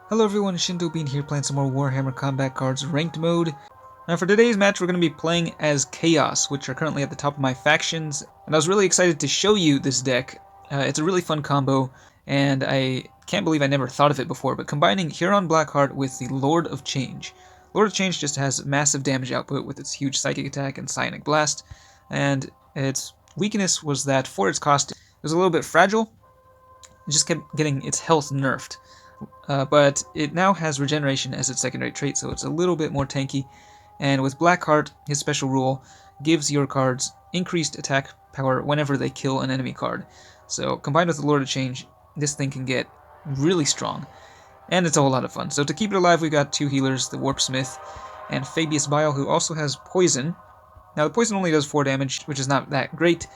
Hello everyone, Shinto Bean here playing some more Warhammer Combat Cards Ranked Mode. Now for today's match we're going to be playing as Chaos, which are currently at the top of my factions, and I was really excited to show you this deck. It's a really fun combo, and I can't believe I never thought of it before, but combining Huron Blackheart with the Lord of Change. Lord of Change just has massive damage output with its huge Psychic Attack and Psionic Blast, and its weakness was that for its cost it was a little bit fragile. It just kept getting its health nerfed. But it now has regeneration as its secondary trait, so it's a little bit more tanky. And with Blackheart, his special rule gives your cards increased attack power whenever they kill an enemy card. So combined with the Lord of Change, this thing can get really strong. And it's a whole lot of fun. So to keep it alive, we've got two healers, the Warpsmith and Fabius Bile, who also has poison. Now the poison only does 4 damage, which is not that great,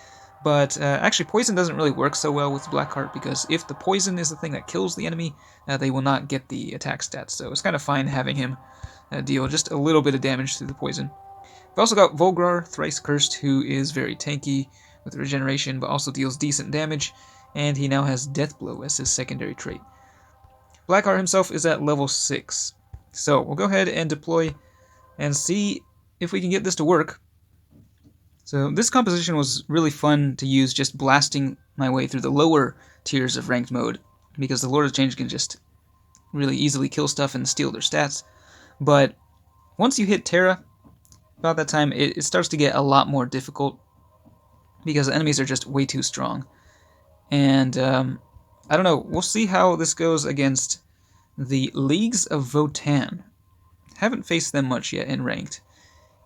but actually poison doesn't really work so well with Blackheart, because if the poison is the thing that kills the enemy, they will not get the attack stats, so it's kind of fine having him deal just a little bit of damage through the poison. We've also got Volgrar, Thrice Cursed, who is very tanky with regeneration, but also deals decent damage, and he now has Death Blow as his secondary trait. Blackheart himself is at level 6, so we'll go ahead and deploy and see if we can get this to work. So this composition was really fun to use, just blasting my way through the lower tiers of ranked mode, because the Lord of Change can just really easily kill stuff and steal their stats. But once you hit Terra, about that time, it starts to get a lot more difficult, because the enemies are just way too strong. And I don't know, we'll see how this goes against the Leagues of Votann. Haven't faced them much yet in ranked,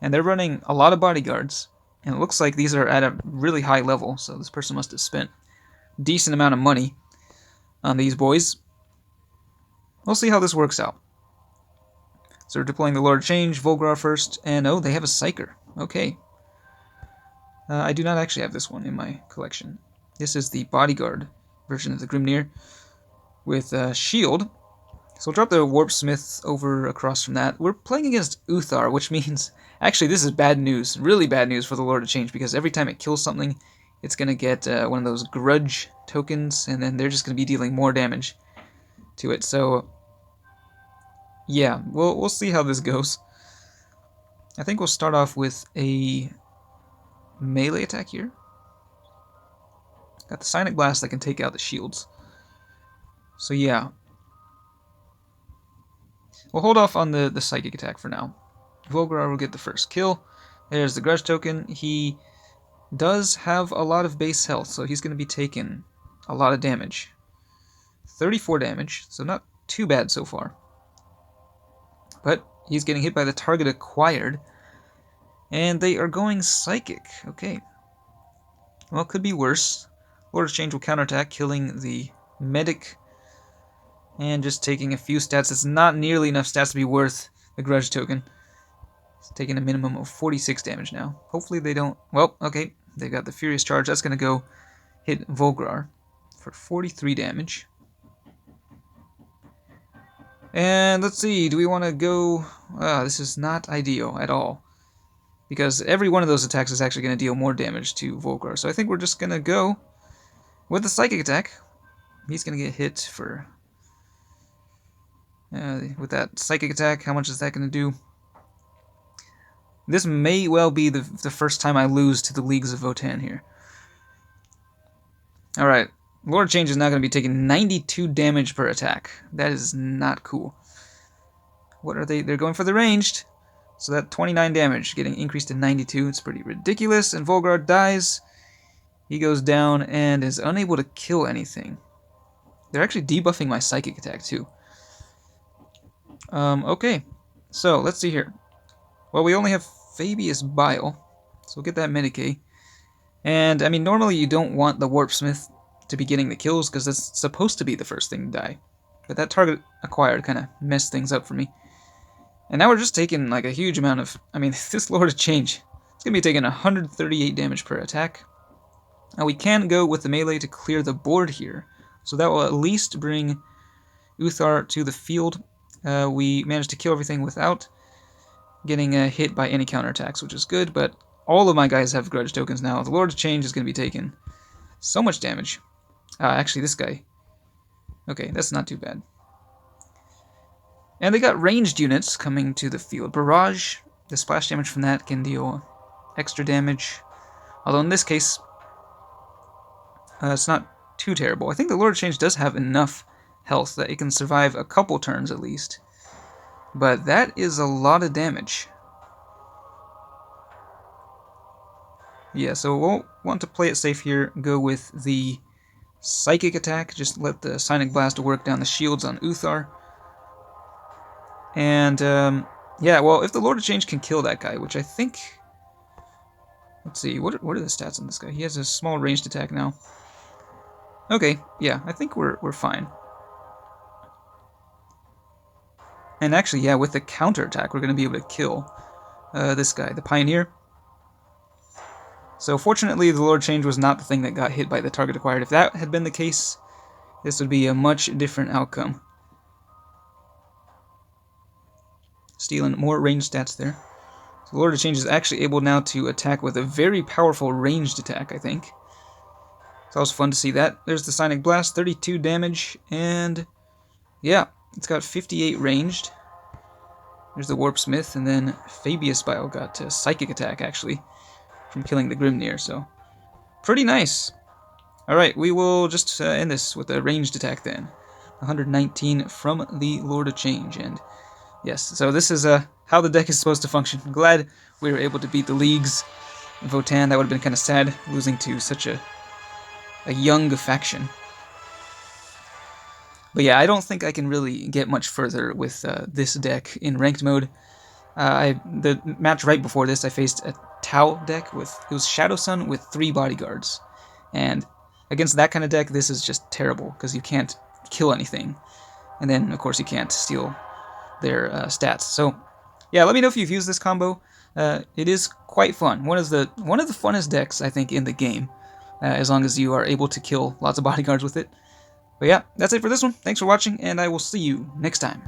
and they're running a lot of bodyguards. And it looks like these are at a really high level, so this person must have spent a decent amount of money on these boys. We'll see how this works out. So we're deploying the Lord of Change, Volgrar first, and oh, they have a Psyker. Okay. I do not actually have this one in my collection. This is the bodyguard version of the Grimnir with shield. So we'll drop the Warpsmith over across from that. We're playing against Uthar, which means... Actually, this is bad news. Really bad news for the Lord of Change, because every time it kills something, it's going to get one of those grudge tokens, and then they're just going to be dealing more damage to it. So, yeah, we'll see how this goes. I think we'll start off with a melee attack here. Got the Psionic Blast that can take out the shields. So, yeah. We'll hold off on the Psychic attack for now. Volgrar will get the first kill. There's the Grudge token. He does have a lot of base health, so he's going to be taking a lot of damage. 34 damage, so not too bad so far. But he's getting hit by the target acquired, and they are going Psychic. Okay. Well, it could be worse. Lord of Change will counterattack, killing the Medic, and just taking a few stats. It's not nearly enough stats to be worth the Grudge token. It's taking a minimum of 46 damage now. Hopefully they don't... Well, okay. They got the Furious Charge. That's going to go hit Volgrar for 43 damage. And let's see. Do we want to go... this is not ideal at all, because every one of those attacks is actually going to deal more damage to Volgrar. So I think we're just going to go with the Psychic attack. He's going to get hit for... with that Psychic attack, how much is that going to do? This may well be the first time I lose to the Leagues of Votann here. Alright, Lord of Change is now going to be taking 92 damage per attack. That is not cool. What are they? They're going for the ranged. So that 29 damage getting increased to 92. It's pretty ridiculous. And Volgrar dies. He goes down and is unable to kill anything. They're actually debuffing my Psychic attack too. Okay. So, let's see here. Well, we only have Fabius Bile, so we'll get that Medicae. And, I mean, normally you don't want the Warpsmith to be getting the kills, because that's supposed to be the first thing to die. But that target acquired kind of messed things up for me. And now we're just taking, like, a huge amount of... I mean, this Lord of Change, it's going to be taking 138 damage per attack. Now, we can go with the melee to clear the board here, so that will at least bring Uthar to the field. We managed to kill everything without getting hit by any counterattacks, which is good, but all of my guys have Grudge tokens now. The Lord of Change is going to be taking so much damage. Actually, this guy. Okay, that's not too bad. And they got ranged units coming to the field. Barrage, the splash damage from that can deal extra damage. Although in this case, it's not too terrible. I think the Lord of Change does have enough health that it can survive a couple turns at least. But that is a lot of damage. Yeah, so we'll want to play it safe here. Go with the Psychic attack. Just let the Sonic Blast work down the shields on Uthar. And, yeah, well, if the Lord of Change can kill that guy, which I think... Let's see, what are the stats on this guy? He has a small ranged attack now. Okay, yeah, I think we're fine. And actually, yeah, with the counterattack, we're going to be able to kill this guy, the Pioneer. So fortunately, the Lord Change was not the thing that got hit by the target acquired. If that had been the case, this would be a much different outcome. Stealing more ranged stats there. So the Lord of Change is actually able now to attack with a very powerful ranged attack, I think. It's always fun to see that. There's the Sonic Blast, 32 damage, and yeah, it's got 58 ranged. There's the Warp Smith, and then Fabius Bio got a Psychic attack, actually, from killing the Grimnir, so pretty nice. Alright, we will just end this with a ranged attack then. 119 from the Lord of Change, and yes, so this is how the deck is supposed to function. I'm glad we were able to beat the Leagues. Votan, that would have been kind of sad, losing to such a young faction. But yeah, I don't think I can really get much further with this deck in ranked mode. The match right before this, I faced a Tau deck with, it was Shadow Sun with 3 bodyguards. And against that kind of deck, this is just terrible, because you can't kill anything. And then, of course, you can't steal their stats. So, yeah, let me know if you've used this combo. It is quite fun. One of the funnest decks, I think, in the game, as long as you are able to kill lots of bodyguards with it. But yeah, that's it for this one. Thanks for watching, and I will see you next time.